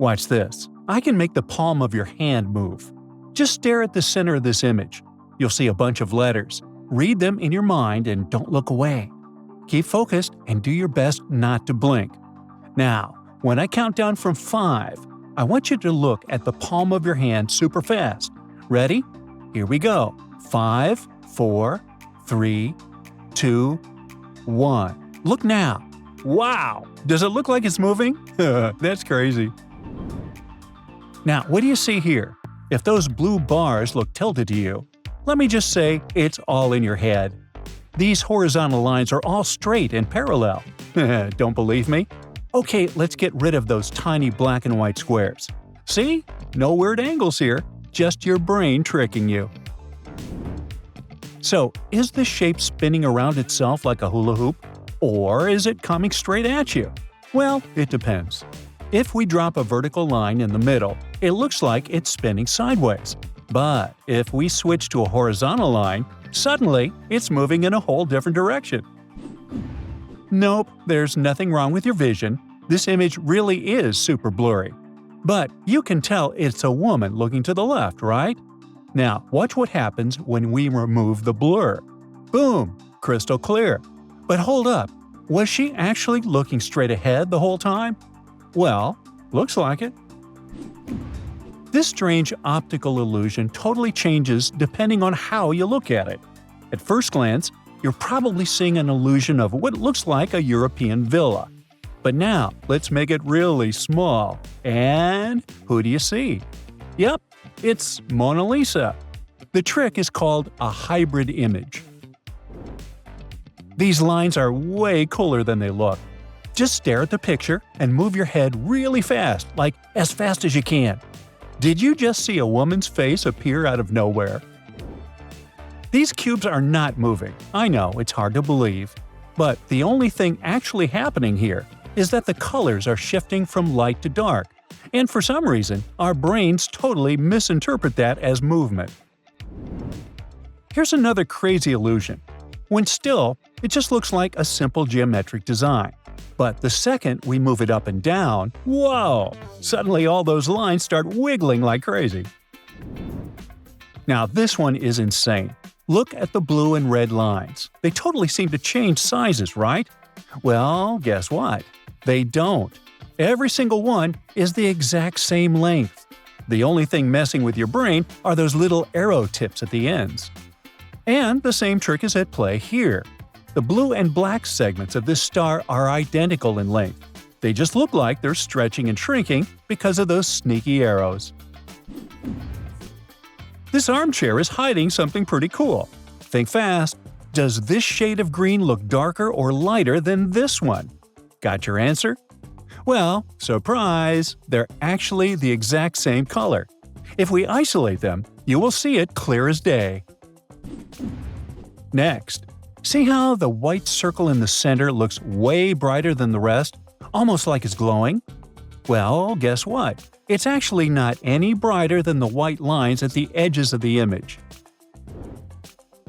Watch this. I can make the palm of your hand move. Just stare at the center of this image. You'll see a bunch of letters. Read them in your mind and don't look away. Keep focused and do your best not to blink. Now, when I count down from 5, I want you to look at the palm of your hand super fast. Ready? Here we go. 5, 4, 3, 2, 1. Look now. Wow! Does it look like it's moving? That's crazy. Now, what do you see here? If those blue bars look tilted to you, let me just say it's all in your head. These horizontal lines are all straight and parallel. Don't believe me? Okay, let's get rid of those tiny black and white squares. See? No weird angles here, just your brain tricking you. So, is the shape spinning around itself like a hula hoop? Or is it coming straight at you? Well, it depends. If we drop a vertical line in the middle, it looks like it's spinning sideways. But if we switch to a horizontal line, suddenly it's moving in a whole different direction. Nope, there's nothing wrong with your vision. This image really is super blurry. But you can tell it's a woman looking to the left, right? Now, watch what happens when we remove the blur. Boom! Crystal clear. But hold up, was she actually looking straight ahead the whole time? Well, looks like it. This strange optical illusion totally changes depending on how you look at it. At first glance, you're probably seeing an illusion of what looks like a European villa. But now, let's make it really small. And who do you see? Yep, it's Mona Lisa. The trick is called a hybrid image. These lines are way cooler than they look. Just stare at the picture and move your head really fast, like as fast as you can. Did you just see a woman's face appear out of nowhere? These cubes are not moving. I know, it's hard to believe. But the only thing actually happening here is that the colors are shifting from light to dark. And for some reason, our brains totally misinterpret that as movement. Here's another crazy illusion. When still, it just looks like a simple geometric design. But the second we move it up and down, whoa! Suddenly all those lines start wiggling like crazy. Now this one is insane. Look at the blue and red lines. They totally seem to change sizes, right? Well, guess what? They don't. Every single one is the exact same length. The only thing messing with your brain are those little arrow tips at the ends. And the same trick is at play here. The blue and black segments of this star are identical in length. They just look like they're stretching and shrinking because of those sneaky arrows. This armchair is hiding something pretty cool. Think fast. Does this shade of green look darker or lighter than this one? Got your answer? Well, surprise! They're actually the exact same color. If we isolate them, you will see it clear as day. Next, see how the white circle in the center looks way brighter than the rest, almost like it's glowing? Well, guess what? It's actually not any brighter than the white lines at the edges of the image.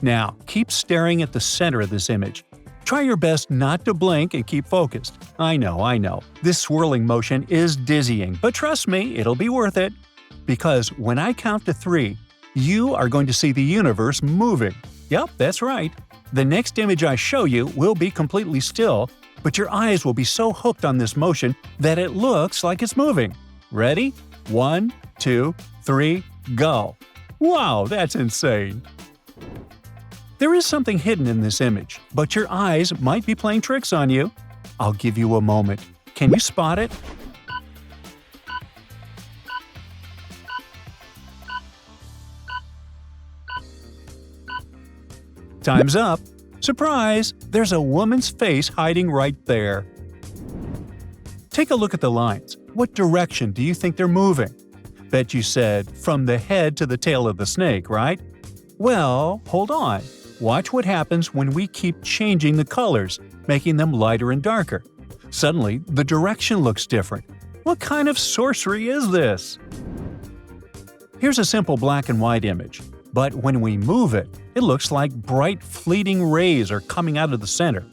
Now, keep staring at the center of this image. Try your best not to blink and keep focused. I know. This swirling motion is dizzying, but trust me, it'll be worth it. Because when I count to 3, you are going to see the universe moving. Yep, that's right. The next image I show you will be completely still, but your eyes will be so hooked on this motion that it looks like it's moving. Ready? 1, 2, 3, go! Wow, that's insane! There is something hidden in this image, but your eyes might be playing tricks on you. I'll give you a moment. Can you spot it? Time's up! Surprise! There's a woman's face hiding right there. Take a look at the lines. What direction do you think they're moving? Bet you said from the head to the tail of the snake, right? Well, hold on. Watch what happens when we keep changing the colors, making them lighter and darker. Suddenly, the direction looks different. What kind of sorcery is this? Here's a simple black and white image, but when we move it, it looks like bright, fleeting rays are coming out of the center.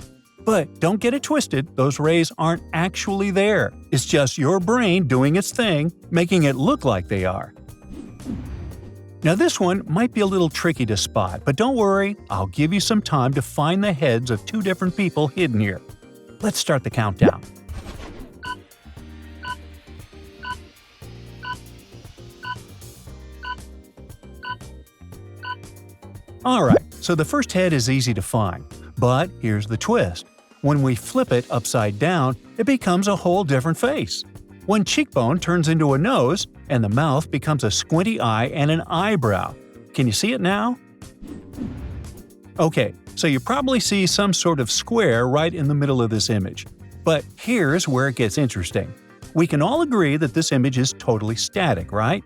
But don't get it twisted, those rays aren't actually there. It's just your brain doing its thing, making it look like they are. Now this one might be a little tricky to spot, but don't worry, I'll give you some time to find the heads of two different people hidden here. Let's start the countdown. Alright, so the first head is easy to find, but here's the twist. When we flip it upside down, it becomes a whole different face. One cheekbone turns into a nose, and the mouth becomes a squinty eye and an eyebrow. Can you see it now? Okay, so you probably see some sort of square right in the middle of this image. But here's where it gets interesting. We can all agree that this image is totally static, right?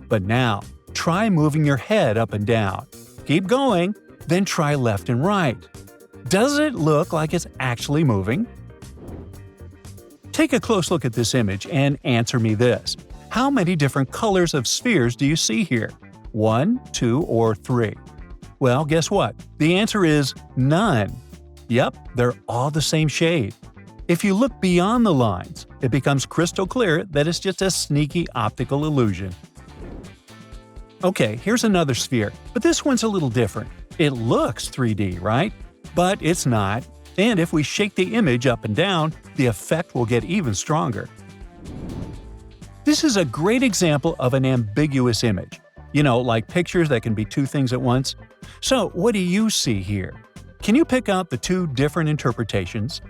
But now, try moving your head up and down. Keep going, then try left and right. Does it look like it's actually moving? Take a close look at this image and answer me this. How many different colors of spheres do you see here? 1, 2, or 3? Well, guess what? The answer is none. Yep, they're all the same shade. If you look beyond the lines, it becomes crystal clear that it's just a sneaky optical illusion. Okay, here's another sphere, but this one's a little different. It looks 3D, right? But it's not. And if we shake the image up and down, the effect will get even stronger. This is a great example of an ambiguous image. You know, like pictures that can be two things at once. So, what do you see here? Can you pick out the two different interpretations?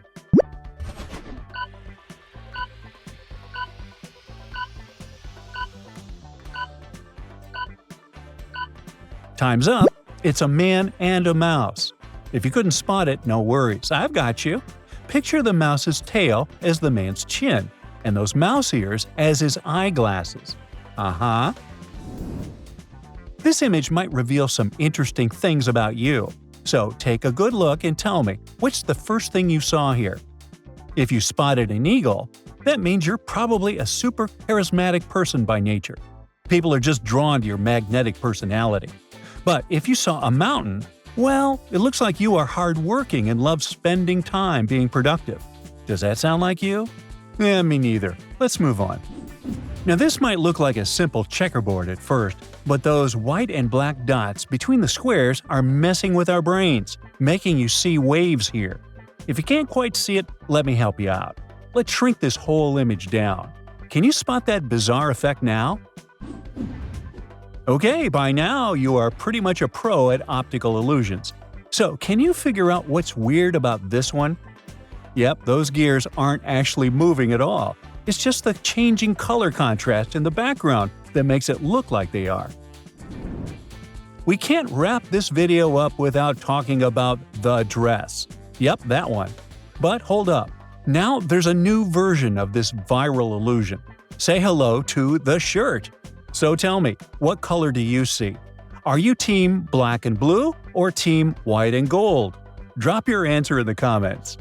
Time's up. It's a man and a mouse. If you couldn't spot it, no worries, I've got you. Picture the mouse's tail as the man's chin, and those mouse ears as his eyeglasses. This image might reveal some interesting things about you. So take a good look and tell me, what's the first thing you saw here? If you spotted an eagle, that means you're probably a super charismatic person by nature. People are just drawn to your magnetic personality. But if you saw a mountain, well, it looks like you are hardworking and love spending time being productive. Does that sound like you? Me neither. Let's move on. Now this might look like a simple checkerboard at first, but those white and black dots between the squares are messing with our brains, making you see waves here. If you can't quite see it, let me help you out. Let's shrink this whole image down. Can you spot that bizarre effect now? Okay, by now you are pretty much a pro at optical illusions. So can you figure out what's weird about this one? Yep, those gears aren't actually moving at all. It's just the changing color contrast in the background that makes it look like they are. We can't wrap this video up without talking about the dress. Yep, that one. But hold up. Now there's a new version of this viral illusion. Say hello to the shirt. So tell me, what color do you see? Are you team black and blue or team white and gold? Drop your answer in the comments.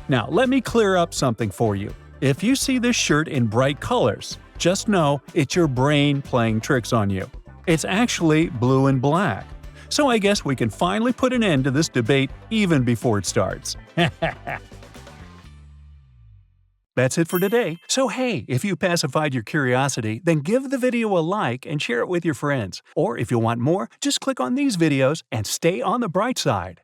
Now, let me clear up something for you. If you see this shirt in bright colors, just know it's your brain playing tricks on you. It's actually blue and black. So I guess we can finally put an end to this debate even before it starts. That's it for today. So hey, if you pacified your curiosity, then give the video a like and share it with your friends. Or if you want more, just click on these videos and stay on the bright side.